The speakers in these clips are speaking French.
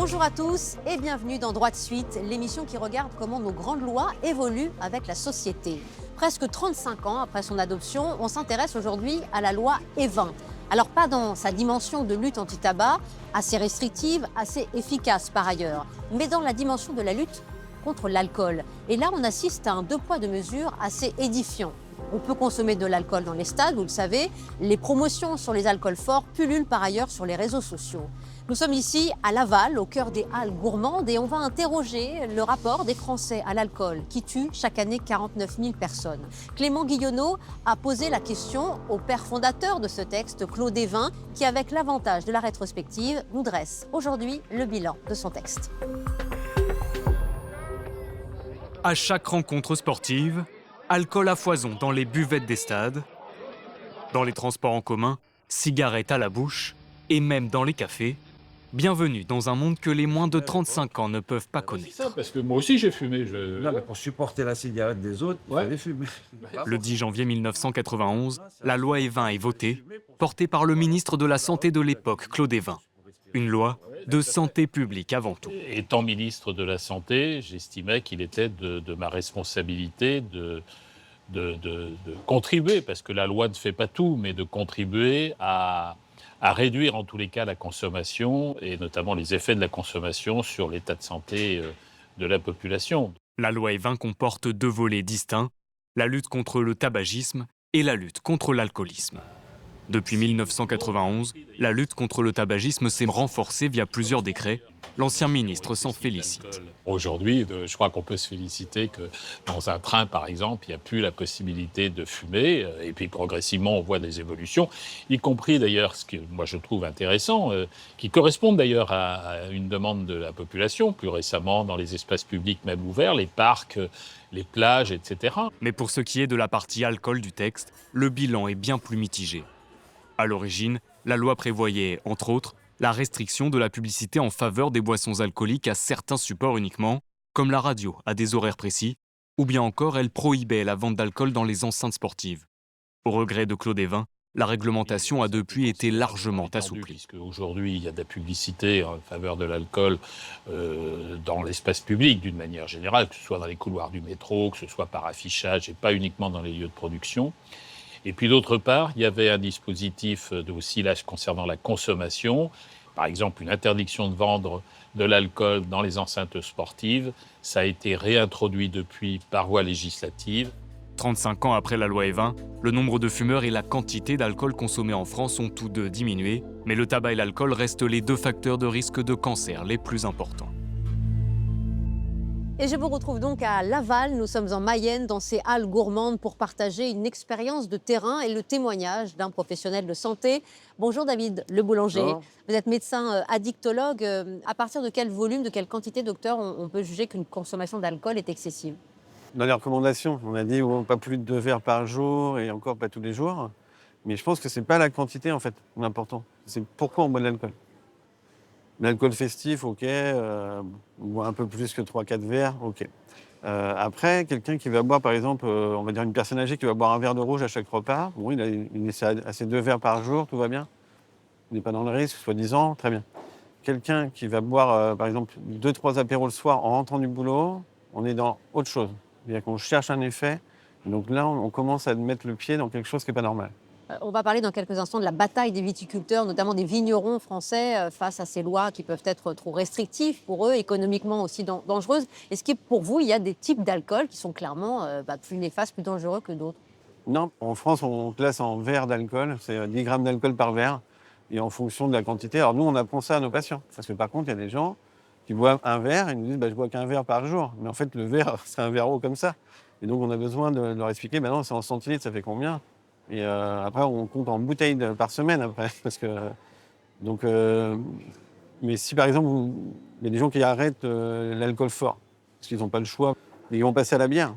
Bonjour à tous et bienvenue dans Droit de suite, l'émission qui regarde comment nos grandes lois évoluent avec la société. Presque 35 ans après son adoption, on s'intéresse aujourd'hui à la loi Évin. Alors pas dans sa dimension de lutte anti-tabac, assez restrictive, assez efficace par ailleurs, mais dans la dimension de la lutte contre l'alcool. Et là, on assiste à un deux poids deux mesures assez édifiant. On peut consommer de l'alcool dans les stades, vous le savez. Les promotions sur les alcools forts pullulent par ailleurs sur les réseaux sociaux. Nous sommes ici à Laval, au cœur des halles gourmandes, et on va interroger le rapport des Français à l'alcool qui tue chaque année 49 000 personnes. Clément Guillonneau a posé la question au père fondateur de ce texte, Claude Évin, qui, avec l'avantage de la rétrospective, nous dresse aujourd'hui le bilan de son texte. À chaque rencontre sportive, alcool à foison dans les buvettes des stades, dans les transports en commun, cigarettes à la bouche, et même dans les cafés. Bienvenue dans un monde que les moins de 35 ans ne peuvent pas connaître. C'est ça, parce que moi aussi j'ai fumé. Non, mais pour supporter la cigarette des autres, il fallait fumer. Le 10 janvier 1991, la loi Évin est votée, portée par le ministre de la Santé de l'époque, Claude Évin. Une loi de santé publique avant tout. Étant ministre de la Santé, j'estimais qu'il était de ma responsabilité de contribuer, parce que la loi ne fait pas tout, mais de contribuer à réduire en tous les cas la consommation, et notamment les effets de la consommation sur l'état de santé de la population. La loi Évin comporte deux volets distincts, la lutte contre le tabagisme et la lutte contre l'alcoolisme. Depuis 1991, la lutte contre le tabagisme s'est renforcée via plusieurs décrets. L'ancien ministre s'en félicite. Aujourd'hui, je crois qu'on peut se féliciter que dans un train, par exemple, il n'y a plus la possibilité de fumer. Et puis progressivement, on voit des évolutions, y compris d'ailleurs, ce que moi je trouve intéressant, qui correspondent d'ailleurs à une demande de la population, plus récemment dans les espaces publics même ouverts, les parcs, les plages, etc. Mais pour ce qui est de la partie alcool du texte, le bilan est bien plus mitigé. À l'origine, la loi prévoyait, entre autres, la restriction de la publicité en faveur des boissons alcooliques à certains supports uniquement, comme la radio à des horaires précis, ou bien encore elle prohibait la vente d'alcool dans les enceintes sportives. Au regret de Claude Évin, la réglementation a depuis été largement assouplie. Aujourd'hui, il y a de la publicité en faveur de l'alcool dans l'espace public d'une manière générale, que ce soit dans les couloirs du métro, que ce soit par affichage et pas uniquement dans les lieux de production. Et puis d'autre part, il y avait un dispositif aussi là concernant la consommation, par exemple une interdiction de vendre de l'alcool dans les enceintes sportives. Ça a été réintroduit depuis par voie législative. 35 ans après la loi Évin, le nombre de fumeurs et la quantité d'alcool consommé en France ont tous deux diminué, mais le tabac et l'alcool restent les deux facteurs de risque de cancer les plus importants. Et je vous retrouve donc à Laval, nous sommes en Mayenne, dans ces halles gourmandes pour partager une expérience de terrain et le témoignage d'un professionnel de santé. Bonjour David Le Boulanger, Bonjour. Vous êtes médecin addictologue. À partir de quel volume, de quelle quantité, docteur, on peut juger qu'une consommation d'alcool est excessive? Dans les recommandations, on a dit pas plus de 2 verres par jour et encore pas tous les jours. Mais je pense que c'est pas la quantité en fait l'important. C'est pourquoi on boit de l'alcool. L'alcool festif, ok, on boit un peu plus que 3-4 verres, ok. Après, quelqu'un qui va boire, par exemple, on va dire une personne âgée qui va boire un verre de rouge à chaque repas, bon, il est à ses 2 verres par jour, tout va bien. Il n'est pas dans le risque, soi-disant, très bien. Quelqu'un qui va boire, par exemple, 2-3 apéros le soir en rentrant du boulot, on est dans autre chose. C'est-à-dire qu'on cherche un effet, donc là, on commence à mettre le pied dans quelque chose qui n'est pas normal. On va parler dans quelques instants de la bataille des viticulteurs, notamment des vignerons français, face à ces lois qui peuvent être trop restrictives pour eux, économiquement aussi dangereuses. Est-ce que pour vous, il y a des types d'alcool qui sont clairement plus néfastes, plus dangereux que d'autres? Non, en France, on classe en verres d'alcool, c'est 10 grammes d'alcool par verre, et en fonction de la quantité. Alors nous, on apprend ça à nos patients, parce que par contre, il y a des gens qui boivent un verre, et ils nous disent je bois qu'un verre par jour. Mais en fait, le verre, c'est un verre eau comme ça. Et donc, on a besoin de leur expliquer, non, c'est en centilitres, ça fait combien? Et après, on compte en bouteilles par semaine, après. Parce que, donc, mais si, par exemple, il y a des gens qui arrêtent l'alcool fort, parce qu'ils n'ont pas le choix, ils vont passer à la bière.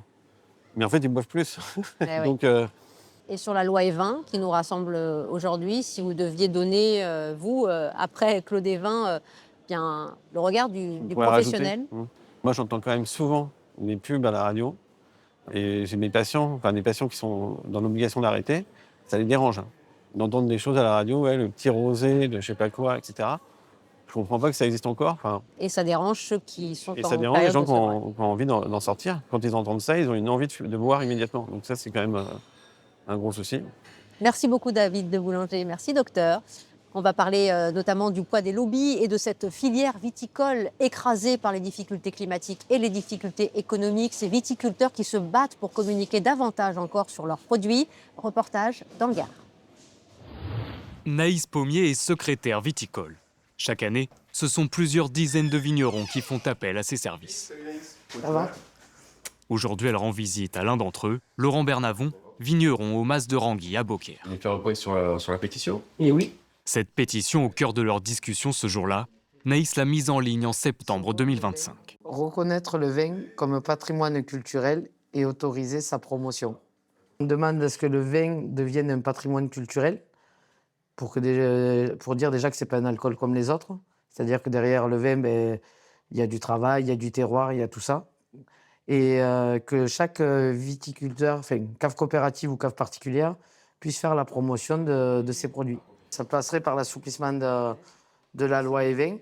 Mais en fait, ils boivent plus. Eh oui. Donc, Et sur la loi Évin qui nous rassemble aujourd'hui, si vous deviez donner, vous, après Claude Évin, bien, le regard du on pourrait professionnel. rajouter. Moi, j'entends quand même souvent des pubs à la radio. Et j'ai des patients qui sont dans l'obligation d'arrêter, ça les dérange. D'entendre des choses à la radio, le petit rosé, de je sais pas quoi, etc. Je comprends pas que ça existe encore. Enfin, Et ça dérange ceux qui sont et en ça dérange les période gens de qui sevrage. ont envie d'en sortir. Quand ils entendent ça, ils ont une envie de boire immédiatement. Donc ça, c'est quand même un gros souci. Merci beaucoup David de Boulanger, merci docteur. On va parler notamment du poids des lobbies et de cette filière viticole écrasée par les difficultés climatiques et les difficultés économiques. Ces viticulteurs qui se battent pour communiquer davantage encore sur leurs produits. Reportage dans le Gard. Naïs Pommier est secrétaire viticole. Chaque année, ce sont plusieurs dizaines de vignerons qui font appel à ses services. Ça va ? Aujourd'hui, elle rend visite à l'un d'entre eux, Laurent Bernavon, vigneron au Mas de Ranguy à Beaucaire. On fait un point sur la pétition. Et oui. Cette pétition au cœur de leur discussion ce jour-là, Naïs l'a mise en ligne en septembre 2025. Reconnaître le vin comme patrimoine culturel et autoriser sa promotion. On demande à ce que le vin devienne un patrimoine culturel pour dire déjà que ce n'est pas un alcool comme les autres. C'est-à-dire que derrière le vin, il y a du travail, il y a du terroir, il y a tout ça. Et que chaque viticulteur, enfin cave coopérative ou cave particulière, puisse faire la promotion de ses produits. Ça passerait par l'assouplissement de la loi E20,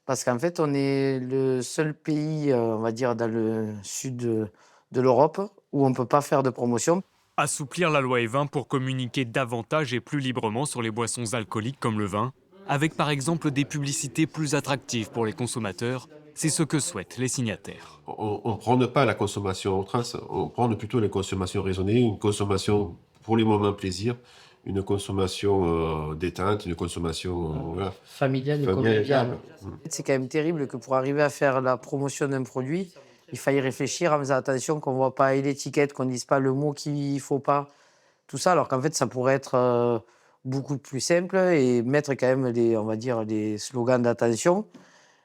parce qu'en fait, on est le seul pays, on va dire, dans le sud de l'Europe, où on ne peut pas faire de promotion. Assouplir la loi E20 pour communiquer davantage et plus librement sur les boissons alcooliques comme le vin, avec par exemple des publicités plus attractives pour les consommateurs, c'est ce que souhaitent les signataires. On ne prône pas la consommation outrance, on prône plutôt la consommation raisonnée, une consommation pour les moments plaisir, une consommation détente, une consommation Familiale et conviviale. C'est quand même terrible que pour arriver à faire la promotion d'un produit, il faille réfléchir en faisant attention qu'on ne voit pas l'étiquette, qu'on ne dise pas le mot qu'il ne faut pas, tout ça, alors qu'en fait, ça pourrait être beaucoup plus simple et mettre quand même on va dire, des slogans d'attention,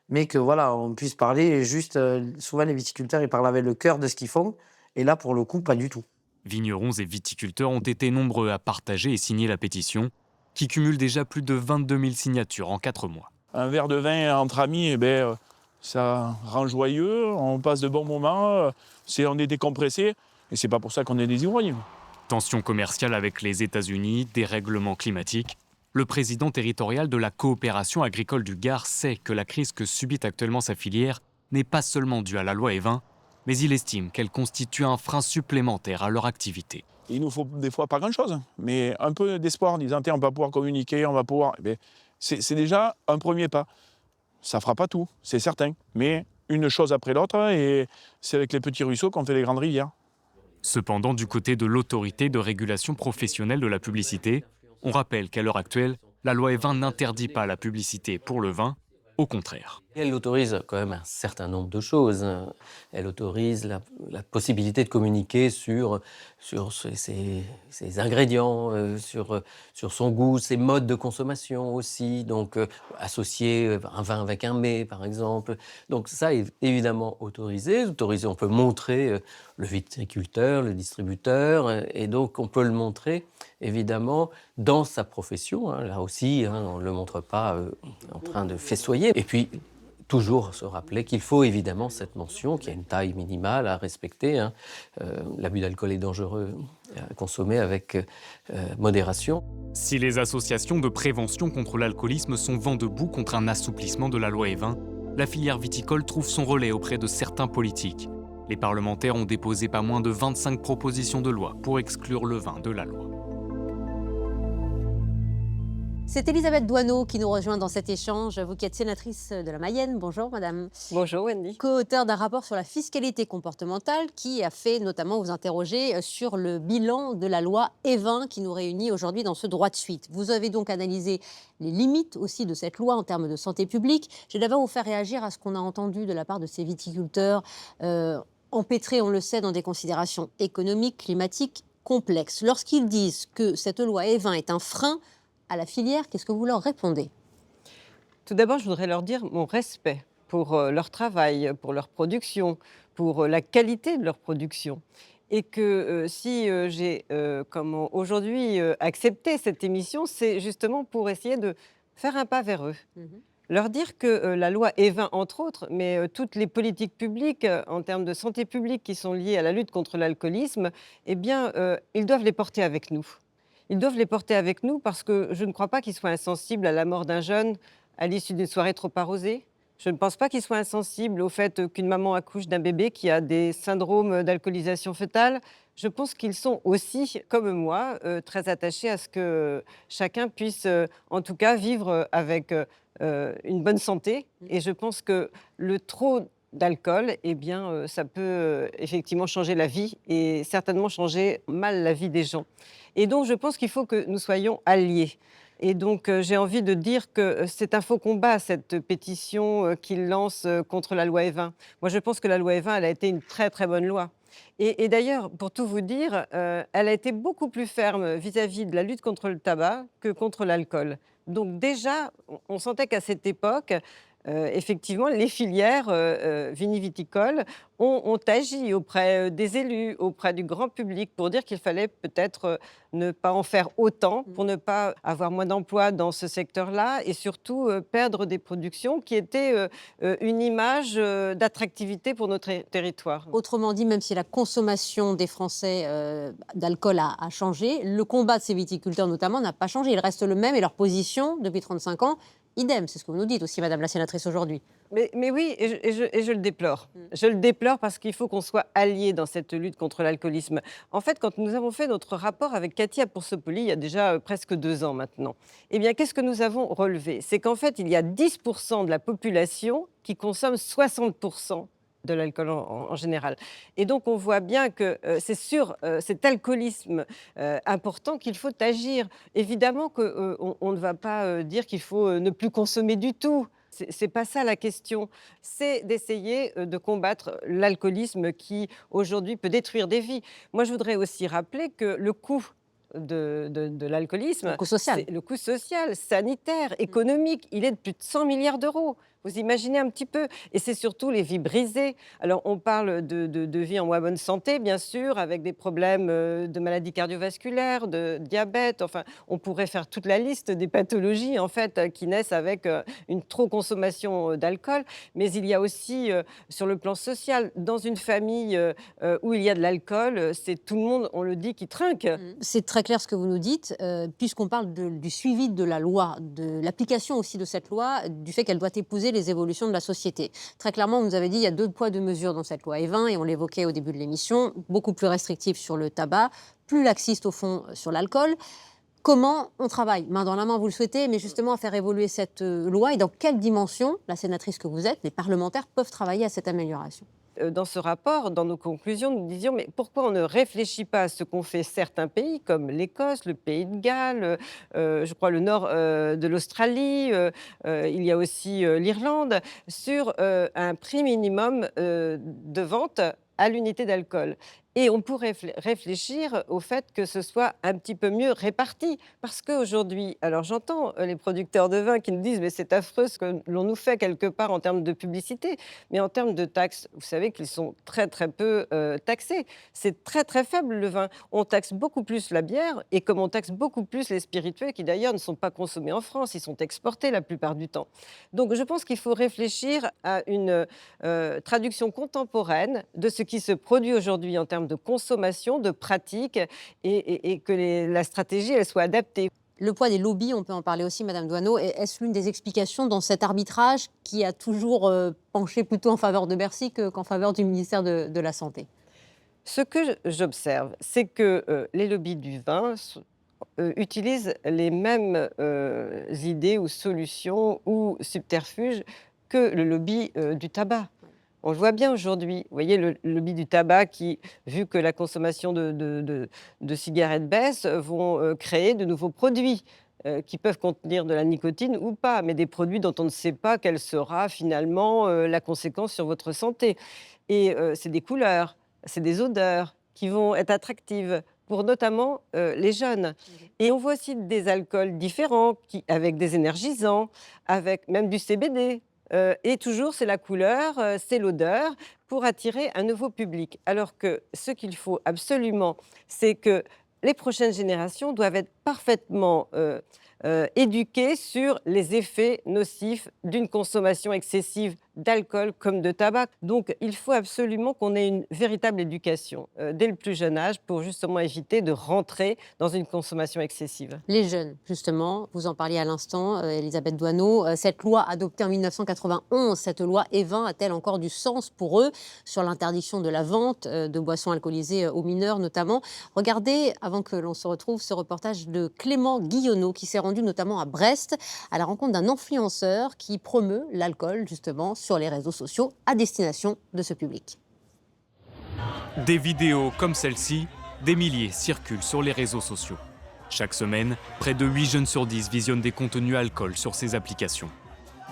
mais que voilà, on puisse parler juste. Souvent, les viticulteurs, ils parlent avec le cœur de ce qu'ils font, et là, pour le coup, pas du tout. Vignerons et viticulteurs ont été nombreux à partager et signer la pétition, qui cumule déjà plus de 22 000 signatures en 4 mois. Un verre de vin entre amis, ça rend joyeux, on passe de bons moments, on est décompressé, et c'est pas pour ça qu'on est des ivrognes. Tensions commerciales avec les États-Unis, dérèglements climatiques. Le président territorial de la coopération agricole du Gard sait que la crise que subit actuellement sa filière n'est pas seulement due à la loi E20, mais il estime qu'elle constitue un frein supplémentaire à leur activité. Il nous faut des fois pas grand-chose, mais un peu d'espoir en disant on va pouvoir communiquer, on va pouvoir... c'est déjà un premier pas. Ça fera pas tout, c'est certain, mais une chose après l'autre, et c'est avec les petits ruisseaux qu'on fait les grandes rivières. Cependant, du côté de l'autorité de régulation professionnelle de la publicité, on rappelle qu'à l'heure actuelle, la loi E20 n'interdit pas la publicité pour le vin, au contraire. Elle autorise quand même un certain nombre de choses. Elle autorise la possibilité de communiquer sur ses ingrédients, sur son goût, ses modes de consommation aussi. Donc, associer un vin avec un mets, par exemple. Donc, ça est évidemment autorisé. On peut montrer le viticulteur, le distributeur, et donc on peut le montrer, évidemment, dans sa profession. Là aussi, on ne le montre pas en train de festoyer. Et puis, toujours se rappeler qu'il faut évidemment cette mention, qu'il y a une taille minimale à respecter. L'abus d'alcool est dangereux à consommer avec modération. Si les associations de prévention contre l'alcoolisme sont vent debout contre un assouplissement de la loi E20, la filière viticole trouve son relais auprès de certains politiques. Les parlementaires ont déposé pas moins de 25 propositions de loi pour exclure le vin de la loi. C'est Elisabeth Doineau qui nous rejoint dans cet échange. Vous qui êtes sénatrice de la Mayenne. Bonjour madame. Bonjour Wendy. Co-auteur d'un rapport sur la fiscalité comportementale qui a fait notamment vous interroger sur le bilan de la loi E20 qui nous réunit aujourd'hui dans ce droit de suite. Vous avez donc analysé les limites aussi de cette loi en termes de santé publique. Je vais d'abord vous faire réagir à ce qu'on a entendu de la part de ces viticulteurs empêtrés, on le sait, dans des considérations économiques, climatiques complexes. Lorsqu'ils disent que cette loi E20 est un frein à la filière, qu'est-ce que vous leur répondez? Tout d'abord, je voudrais leur dire mon respect pour leur travail, pour leur production, pour la qualité de leur production. Et que si j'ai, comme aujourd'hui, accepté cette émission, c'est justement pour essayer de faire un pas vers eux. Leur dire que la loi E20, entre autres, mais toutes les politiques publiques en termes de santé publique qui sont liées à la lutte contre l'alcoolisme, eh bien, ils doivent les porter avec nous. Ils doivent les porter avec nous parce que je ne crois pas qu'ils soient insensibles à la mort d'un jeune à l'issue d'une soirée trop arrosée. Je ne pense pas qu'ils soient insensibles au fait qu'une maman accouche d'un bébé qui a des syndromes d'alcoolisation fœtale. Je pense qu'ils sont aussi, comme moi, très attachés à ce que chacun puisse, en tout cas, vivre avec une bonne santé. Et je pense que le trop d'alcool, eh bien, ça peut effectivement changer la vie et certainement changer mal la vie des gens. Et donc, je pense qu'il faut que nous soyons alliés. Et donc, j'ai envie de dire que c'est un faux combat, cette pétition qu'il lance contre la loi Evin. Moi, je pense que la loi Evin, elle a été une très, très bonne loi. Et d'ailleurs, pour tout vous dire, elle a été beaucoup plus ferme vis-à-vis de la lutte contre le tabac que contre l'alcool. Donc déjà, on sentait qu'à cette époque, effectivement, les filières viniviticoles ont agi auprès des élus, auprès du grand public, pour dire qu'il fallait peut-être ne pas en faire autant, pour ne pas avoir moins d'emplois dans ce secteur-là et surtout perdre des productions qui étaient une image d'attractivité pour notre territoire. Autrement dit, même si la consommation des Français d'alcool a changé, le combat de ces viticulteurs notamment n'a pas changé. Il reste le même et leur position depuis 35 ans, idem. C'est ce que vous nous dites aussi, Madame la sénatrice, aujourd'hui. Mais oui, et je le déplore. Je le déplore parce qu'il faut qu'on soit alliés dans cette lutte contre l'alcoolisme. En fait, quand nous avons fait notre rapport avec Katia Poursopoli, il y a déjà presque 2 ans maintenant, eh bien, qu'est-ce que nous avons relevé? C'est qu'en fait, il y a 10% de la population qui consomme 60% de l'alcool en général. Et donc, on voit bien que c'est sur cet alcoolisme important qu'il faut agir. Évidemment qu'on ne va pas dire qu'il faut ne plus consommer du tout. C'est pas ça la question. C'est d'essayer de combattre l'alcoolisme qui, aujourd'hui, peut détruire des vies. Moi, je voudrais aussi rappeler que le coût de l'alcoolisme, Le coût social. le coût social, sanitaire, économique, il est de plus de 100 milliards d'euros. Vous imaginez un petit peu. Et c'est surtout les vies brisées. Alors, on parle de vies en moins bonne santé, bien sûr, avec des problèmes de maladies cardiovasculaires, de diabète. Enfin, on pourrait faire toute la liste des pathologies, en fait, qui naissent avec une trop consommation d'alcool. Mais il y a aussi, sur le plan social, dans une famille où il y a de l'alcool, c'est tout le monde, on le dit, qui trinque. C'est très clair ce que vous nous dites, puisqu'on parle du suivi de la loi, de l'application aussi de cette loi, du fait qu'elle doit épouser les évolutions de la société. Très clairement, on nous avait dit qu'il y a 2 poids, 2 mesures dans cette loi Evin, et on l'évoquait au début de l'émission, beaucoup plus restrictive sur le tabac, plus laxiste au fond sur l'alcool. Comment on travaille, main dans la main, vous le souhaitez, mais justement à faire évoluer cette loi, et dans quelle dimension, la sénatrice que vous êtes, les parlementaires peuvent travailler à cette amélioration? Dans ce rapport, dans nos conclusions, nous disions mais pourquoi on ne réfléchit pas à ce qu'ont fait certains pays comme l'Écosse, le Pays de Galles, je crois le nord de l'Australie, il y a aussi l'Irlande, sur un prix minimum de vente à l'unité d'alcool. Et on pourrait réfléchir au fait que ce soit un petit peu mieux réparti. Parce qu'aujourd'hui, alors j'entends les producteurs de vin qui nous disent mais c'est affreux ce que l'on nous fait quelque part en termes de publicité. Mais en termes de taxes, vous savez qu'ils sont très très peu taxés. C'est très très faible le vin. On taxe beaucoup plus la bière et comme on taxe beaucoup plus les spiritueux qui d'ailleurs ne sont pas consommés en France, ils sont exportés la plupart du temps. Donc je pense qu'il faut réfléchir à une traduction contemporaine de ce qui se produit aujourd'hui en termes de consommation, de pratique, et que la stratégie elle soit adaptée. Le poids des lobbies, on peut en parler aussi, Madame Doineau. Est-ce l'une des explications dans cet arbitrage qui a toujours penché plutôt en faveur de Bercy qu'en faveur du ministère de la Santé? Ce que j'observe, c'est que les lobbies du vin utilisent les mêmes idées ou solutions ou subterfuges que le lobby du tabac. On le voit bien aujourd'hui. Vous voyez, le lobby du tabac qui, vu que la consommation de cigarettes baisse, vont créer de nouveaux produits qui peuvent contenir de la nicotine ou pas, mais des produits dont on ne sait pas quelle sera finalement la conséquence sur votre santé. Et c'est des couleurs, c'est des odeurs qui vont être attractives pour notamment les jeunes. Et on voit aussi des alcools différents, avec des énergisants, avec même du CBD. Et toujours, c'est la couleur, c'est l'odeur, pour attirer un nouveau public. Alors que ce qu'il faut absolument, c'est que les prochaines générations doivent être parfaitement éduquées sur les effets nocifs d'une consommation excessive d'alcool comme de tabac. Donc, il faut absolument qu'on ait une véritable éducation dès le plus jeune âge pour justement éviter de rentrer dans une consommation excessive. Les jeunes, justement, vous en parliez à l'instant, Elisabeth Doineau, cette loi adoptée en 1991, cette loi E20 a-t-elle encore du sens pour eux sur l'interdiction de la vente de boissons alcoolisées aux mineurs notamment? Regardez, avant que l'on se retrouve, ce reportage de Clément Guillonneau qui s'est rendu notamment à Brest à la rencontre d'un influenceur qui promeut l'alcool justement sur les réseaux sociaux à destination de ce public. Des vidéos comme celle-ci, des milliers circulent sur les réseaux sociaux. Chaque semaine, près de 8 jeunes sur 10 visionnent des contenus alcool sur ces applications.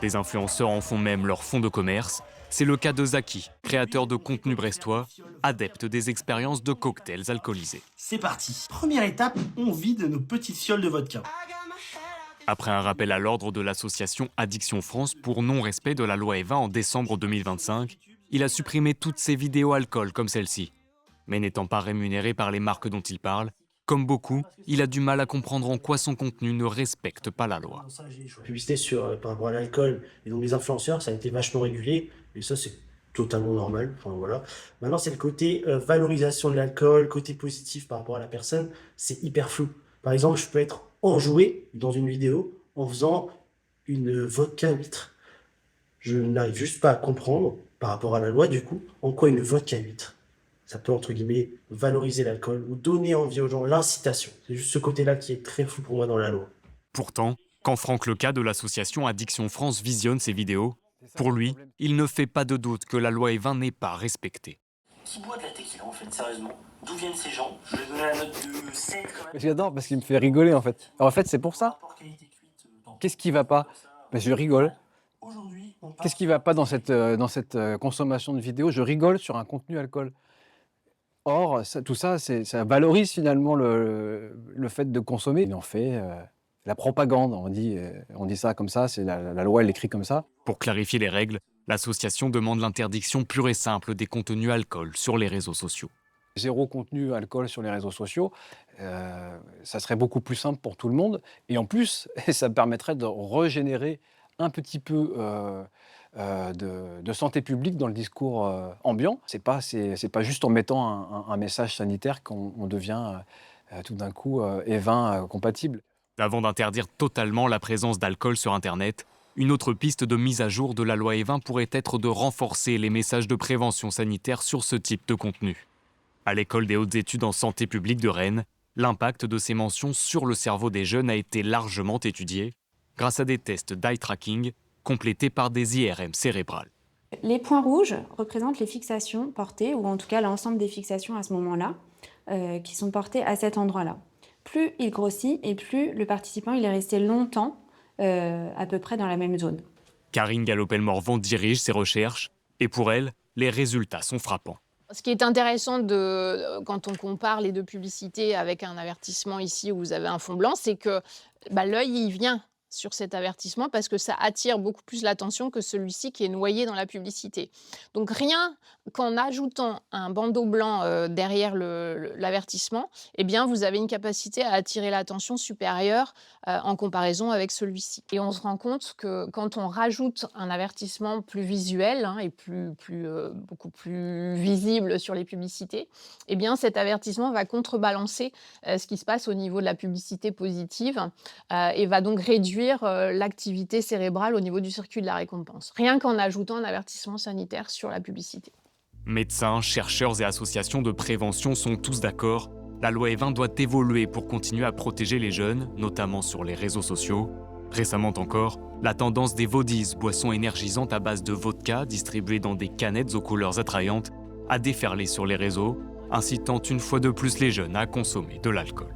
Des influenceurs en font même leur fonds de commerce. C'est le cas de Zaki, créateur de contenu brestois, adepte des expériences de cocktails alcoolisés. C'est parti. Première étape, on vide nos petites fioles de vodka. Après un rappel à l'ordre de l'association Addiction France pour non-respect de la loi E20 en décembre 2025, il a supprimé toutes ses vidéos alcool comme celle-ci. Mais n'étant pas rémunéré par les marques dont il parle, comme beaucoup, il a du mal à comprendre en quoi son contenu ne respecte pas la loi. La publicité par rapport à l'alcool et donc les influenceurs, ça a été vachement régulé. Et ça, c'est totalement normal. Enfin, voilà. Maintenant, c'est le côté valorisation de l'alcool, côté positif par rapport à la personne. C'est hyper flou. Par exemple, je peux être enjoué dans une vidéo en faisant une vodka huître. Je n'arrive juste pas à comprendre, par rapport à la loi, du coup, en quoi une vodka huître, ça peut, entre guillemets, valoriser l'alcool ou donner envie aux gens, l'incitation. C'est juste ce côté-là qui est très flou pour moi dans la loi. Pourtant, quand Franck Leca de l'association Addiction France visionne ces vidéos, pour lui, il ne fait pas de doute que la loi E20 n'est pas respectée. Qui boit de la tequila, en fait, sérieusement? D'où viennent ces gens? Je vais donner la note de 7 quand même. J'adore parce qu'il me fait rigoler en fait. En fait, c'est pour ça. Qu'est-ce qui va pas? Je rigole. Qu'est-ce qui va pas dans cette consommation de vidéos? Je rigole sur un contenu alcool. Or, tout ça, ça valorise finalement le fait de consommer. Il en fait la propagande, on dit ça comme ça, c'est la loi, elle écrit comme ça. Pour clarifier les règles, l'association demande l'interdiction pure et simple des contenus alcool sur les réseaux sociaux. Zéro contenu alcool sur les réseaux sociaux, ça serait beaucoup plus simple pour tout le monde. Et en plus, ça permettrait de régénérer un petit peu de santé publique dans le discours ambiant. C'est pas juste en mettant un message sanitaire qu'on devient tout d'un coup E20 compatible. Avant d'interdire totalement la présence d'alcool sur Internet, une autre piste de mise à jour de la loi E20 pourrait être de renforcer les messages de prévention sanitaire sur ce type de contenu. À l'École des hautes études en santé publique de Rennes, l'impact de ces mentions sur le cerveau des jeunes a été largement étudié grâce à des tests d'eye tracking complétés par des IRM cérébrales. Les points rouges représentent les fixations portées, ou en tout cas l'ensemble des fixations à ce moment-là, qui sont portées à cet endroit-là. Plus il grossit et plus le participant il est resté longtemps à peu près dans la même zone. Karine Galopel-Morvan dirige ces recherches et pour elle, les résultats sont frappants. Ce qui est intéressant quand on compare les deux publicités avec un avertissement ici où vous avez un fond blanc, c'est que l'œil il vient sur cet avertissement parce que ça attire beaucoup plus l'attention que celui-ci qui est noyé dans la publicité. Donc rien qu'en ajoutant un bandeau blanc derrière l'avertissement, eh bien vous avez une capacité à attirer l'attention supérieure en comparaison avec celui-ci. Et on se rend compte que quand on rajoute un avertissement plus visuel et beaucoup plus visible sur les publicités, eh bien cet avertissement va contrebalancer ce qui se passe au niveau de la publicité positive et va donc réduire l'activité cérébrale au niveau du circuit de la récompense, rien qu'en ajoutant un avertissement sanitaire sur la publicité. Médecins, chercheurs et associations de prévention sont tous d'accord. La loi E20 doit évoluer pour continuer à protéger les jeunes, notamment sur les réseaux sociaux. Récemment encore, la tendance des Vodies, boissons énergisantes à base de vodka distribuées dans des canettes aux couleurs attrayantes, a déferlé sur les réseaux, incitant une fois de plus les jeunes à consommer de l'alcool.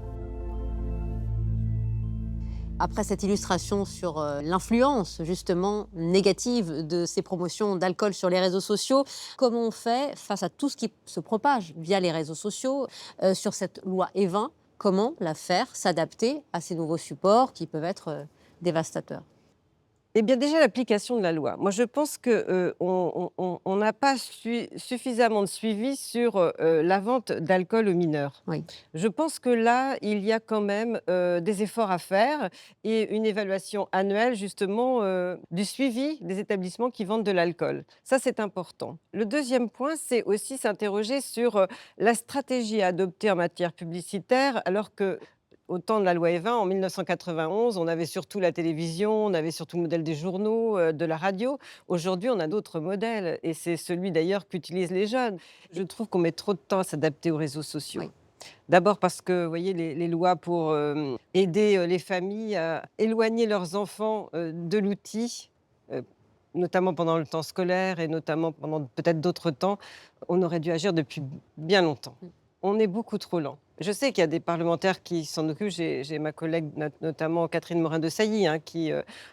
Après cette illustration sur l'influence justement négative de ces promotions d'alcool sur les réseaux sociaux, comment on fait face à tout ce qui se propage via les réseaux sociaux sur cette loi E20? Comment la faire s'adapter à ces nouveaux supports qui peuvent être dévastateurs? Eh bien, déjà, l'application de la loi. Moi, je pense qu'on n'a pas suffisamment de suivi sur la vente d'alcool aux mineurs. Oui. Je pense que là, il y a quand même des efforts à faire et une évaluation annuelle, justement, du suivi des établissements qui vendent de l'alcool. Ça, c'est important. Le deuxième point, c'est aussi s'interroger sur la stratégie à adopter en matière publicitaire, alors que au temps de la loi Evin, en 1991, on avait surtout la télévision, on avait surtout le modèle des journaux, de la radio. Aujourd'hui, on a d'autres modèles et c'est celui d'ailleurs qu'utilisent les jeunes. Je trouve qu'on met trop de temps à s'adapter aux réseaux sociaux. Oui. D'abord parce que, vous voyez, les lois pour aider les familles à éloigner leurs enfants de l'outil, notamment pendant le temps scolaire et notamment pendant peut-être d'autres temps, on aurait dû agir depuis bien longtemps. On est beaucoup trop lent. Je sais qu'il y a des parlementaires qui s'en occupent. J'ai ma collègue, notamment Catherine Morin-Desailly, qui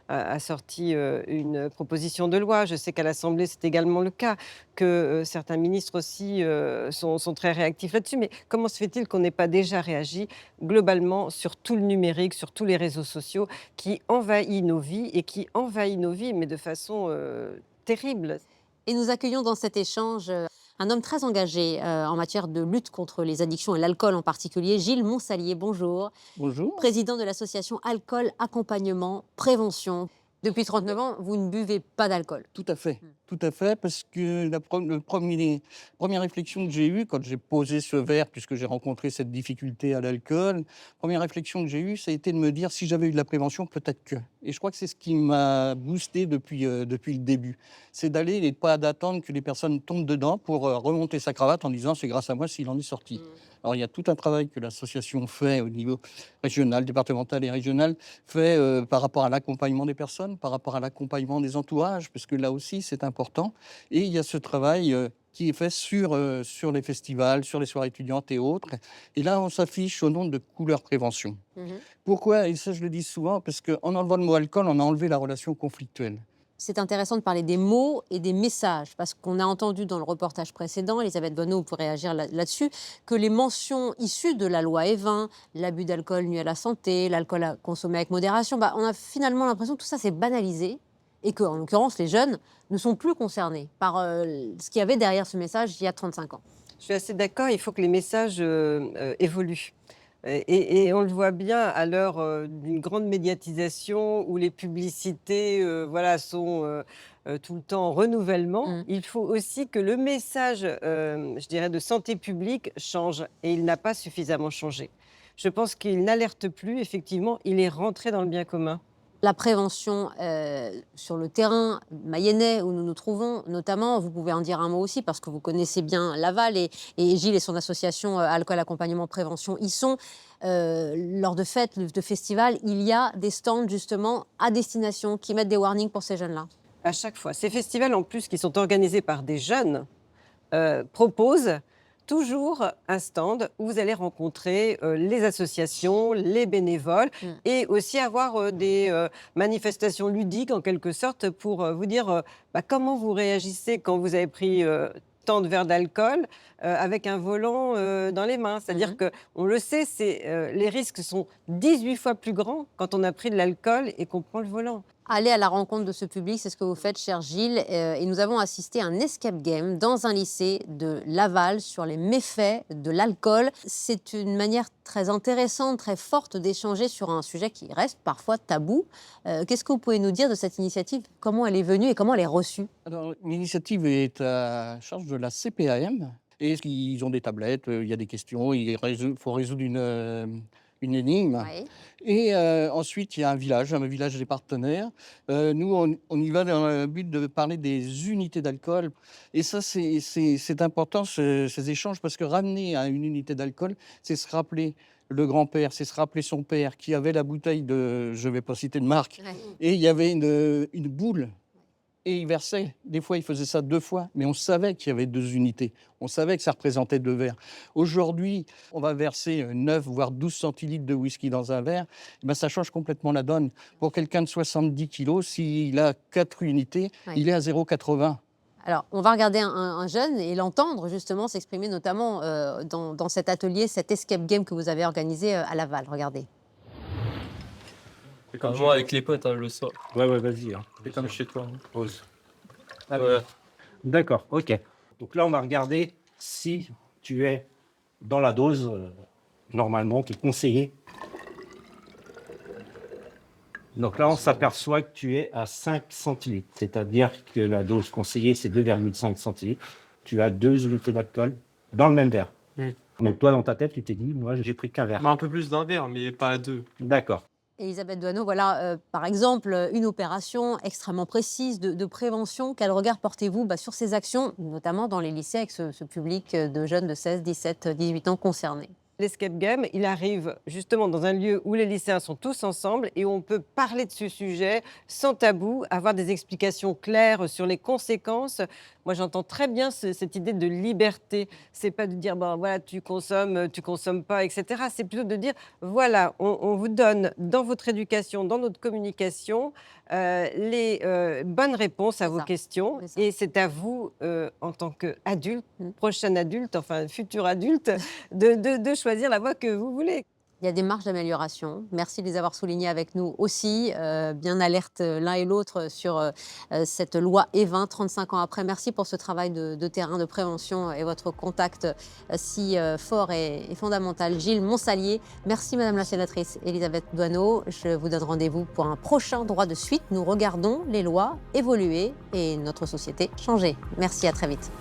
a sorti une proposition de loi. Je sais qu'à l'Assemblée, c'est également le cas, que certains ministres aussi sont très réactifs là-dessus. Mais comment se fait-il qu'on n'ait pas déjà réagi globalement sur tout le numérique, sur tous les réseaux sociaux qui envahit nos vies et qui envahit nos vies, mais de façon terrible. Et nous accueillons dans cet échange un homme très engagé en matière de lutte contre les addictions et l'alcool en particulier, Gilles Monsalier. Bonjour. Bonjour. Président de l'association Alcool Accompagnement Prévention. Depuis 39 ans, vous ne buvez pas d'alcool. Tout à fait, parce que première réflexion que j'ai eue quand j'ai posé ce verre, puisque j'ai rencontré cette difficulté à l'alcool, première réflexion que j'ai eue, ça a été de me dire si j'avais eu de la prévention, peut-être que. Et je crois que c'est ce qui m'a boosté depuis le début. C'est d'aller et pas d'attendre que les personnes tombent dedans pour remonter sa cravate en disant c'est grâce à moi s'il en est sorti. Alors il y a tout un travail que l'association fait au niveau régional, départemental et régional, fait par rapport à l'accompagnement des personnes, par rapport à l'accompagnement des entourages, parce que là aussi c'est important. Et il y a ce travail qui est fait sur les festivals, sur les soirées étudiantes et autres. Et là, on s'affiche au nom de Couleur Prévention. Pourquoi? Et ça, je le dis souvent, parce qu'en enlevant le mot alcool, on a enlevé la relation conflictuelle. C'est intéressant de parler des mots et des messages, parce qu'on a entendu dans le reportage précédent, Elisabeth Bonneau, vous pourrez réagir là-dessus, que les mentions issues de la loi Evin, l'abus d'alcool nuit à la santé, l'alcool à consommer avec modération, on a finalement l'impression que tout ça s'est banalisé et qu'en l'occurrence, les jeunes ne sont plus concernés par ce qu'il y avait derrière ce message il y a 35 ans. Je suis assez d'accord, il faut que les messages évoluent. Et on le voit bien à l'heure d'une grande médiatisation où les publicités sont tout le temps en renouvellement. Il faut aussi que le message, je dirais, de santé publique change. Et il n'a pas suffisamment changé. Je pense qu'il n'alerte plus, effectivement, il est rentré dans le bien commun. La prévention sur le terrain mayennais où nous nous trouvons, notamment, vous pouvez en dire un mot aussi parce que vous connaissez bien Laval et Gilles et son association Alcool Accompagnement Prévention y sont. Lors de fêtes, de festivals, il y a des stands justement à destination qui mettent des warnings pour ces jeunes-là. À chaque fois. Ces festivals, en plus, qui sont organisés par des jeunes, proposent toujours un stand où vous allez rencontrer les associations, les bénévoles et aussi avoir des manifestations ludiques en quelque sorte pour vous dire comment vous réagissez quand vous avez pris tant de verres d'alcool avec un volant dans les mains. C'est-à-dire qu'on le sait, les risques sont 18 fois plus grands quand on a pris de l'alcool et qu'on prend le volant. Aller à la rencontre de ce public, c'est ce que vous faites, cher Gilles. Et nous avons assisté à un escape game dans un lycée de Laval sur les méfaits de l'alcool. C'est une manière très intéressante, très forte d'échanger sur un sujet qui reste parfois tabou. Qu'est-ce que vous pouvez nous dire de cette initiative? Comment elle est venue et comment elle est reçue? Alors, l'initiative est à charge de la CPAM. Et ils ont des tablettes, il y a des questions, il faut résoudre une énigme. Oui. Et ensuite, il y a un village des partenaires. Nous, on y va dans le but de parler des unités d'alcool. Et ça, c'est important, ces échanges, parce que ramener à une unité d'alcool, c'est se rappeler le grand-père, c'est se rappeler son père qui avait la bouteille de, je ne vais pas citer de marque, et il y avait une boule. Et il versait. Des fois, il faisait ça 2 fois. Mais on savait qu'il y avait 2 unités. On savait que ça représentait 2 verres. Aujourd'hui, on va verser 9 voire 12 centilitres de whisky dans un verre. Ça change complètement la donne. Pour quelqu'un de 70 kilos, s'il a 4 unités, il est à 0,80. Alors, on va regarder un jeune et l'entendre justement s'exprimer, notamment dans cet atelier, cet escape game que vous avez organisé à Laval. Regardez. Moi, avec les potes, le soir. Ouais, vas-y. C'est comme chez toi. Pause. Ouais. D'accord, ok. Donc là, on va regarder si tu es dans la dose normalement qui est conseillée. Donc là, on s'aperçoit que tu es à 5 centilitres, c'est-à-dire que la dose conseillée, c'est 2,5 centilitres. Tu as 2 unités d'alcool dans le même verre. Donc toi, dans ta tête, tu t'es dit, moi, j'ai pris qu'un verre. Un peu plus d'un verre, mais pas 2. D'accord. Elisabeth Doineau, voilà, par exemple, une opération extrêmement précise de prévention. Quel regard portez-vous sur ces actions, notamment dans les lycées, avec ce public de jeunes de 16, 17, 18 ans concernés? L'escape game, il arrive justement dans un lieu où les lycéens sont tous ensemble et où on peut parler de ce sujet sans tabou, avoir des explications claires sur les conséquences. Moi, j'entends très bien cette idée de liberté. C'est pas de dire, voilà, tu consommes pas, etc. C'est plutôt de dire, voilà, on vous donne dans votre éducation, dans notre communication, les bonnes réponses à vos questions. Et c'est à vous, en tant qu'adulte, prochain adulte, enfin futur adulte, de choisir la voie que vous voulez. Il y a des marges d'amélioration. Merci de les avoir soulignées avec nous aussi. Bien alerte l'un et l'autre sur cette loi E20, 35 ans après. Merci pour ce travail de terrain, de prévention et votre contact si fort et fondamental. Gilles Monsalier, merci Madame la sénatrice Elisabeth Doineau. Je vous donne rendez-vous pour un prochain droit de suite. Nous regardons les lois évoluer et notre société changer. Merci, à très vite.